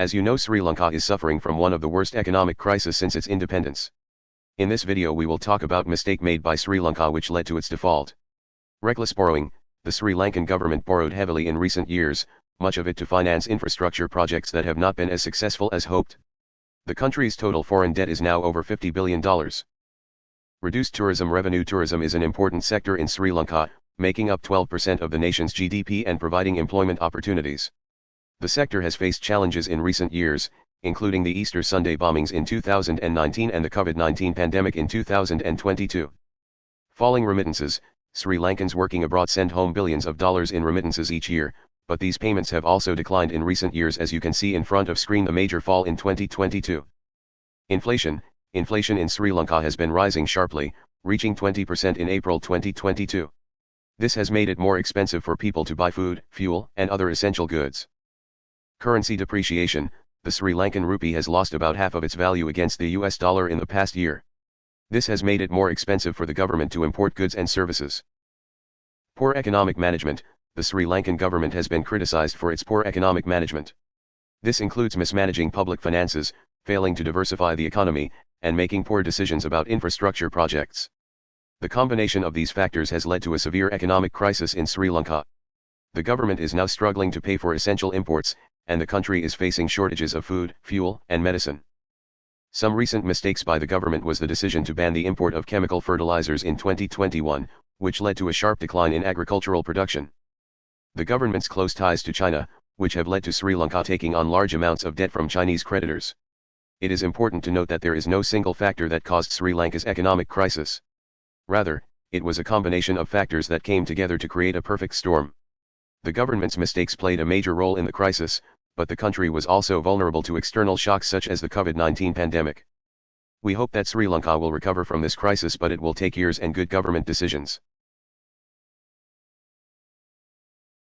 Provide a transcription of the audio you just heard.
As you know, Sri Lanka is suffering from one of the worst economic crises since its independence. In this video we will talk about mistake made by Sri Lanka which led to its default. Reckless borrowing. The Sri Lankan government borrowed heavily in recent years, much of it to finance infrastructure projects that have not been as successful as hoped. The country's total foreign debt is now over $50 billion. Reduced tourism revenue. Tourism is an important sector in Sri Lanka, making up 12% of the nation's GDP and providing employment opportunities. The sector has faced challenges in recent years, including the Easter Sunday bombings in 2019 and the COVID-19 pandemic in 2022. Falling remittances. Sri Lankans working abroad send home billions of dollars in remittances each year, but these payments have also declined in recent years, as you can see in front of screen. A major fall in 2022. Inflation. Inflation in Sri Lanka has been rising sharply, reaching 20% in April 2022. This has made it more expensive for people to buy food, fuel, and other essential goods. Currency depreciation. The Sri Lankan rupee has lost about half of its value against the US dollar in the past year. This has made it more expensive for the government to import goods and services. Poor economic management. The Sri Lankan government has been criticized for its poor economic management. This includes mismanaging public finances, failing to diversify the economy, and making poor decisions about infrastructure projects. The combination of these factors has led to a severe economic crisis in Sri Lanka. The government is now struggling to pay for essential imports, and the country is facing shortages of food, fuel, and medicine. Some recent mistakes by the government was the decision to ban the import of chemical fertilizers in 2021, which led to a sharp decline in agricultural production. The government's close ties to China, which have led to Sri Lanka taking on large amounts of debt from Chinese creditors. It is important to note that there is no single factor that caused Sri Lanka's economic crisis. Rather, it was a combination of factors that came together to create a perfect storm. The government's mistakes played a major role in the crisis, but the country was also vulnerable to external shocks such as the COVID-19 pandemic. We hope that Sri Lanka will recover from this crisis, but it will take years and good government decisions.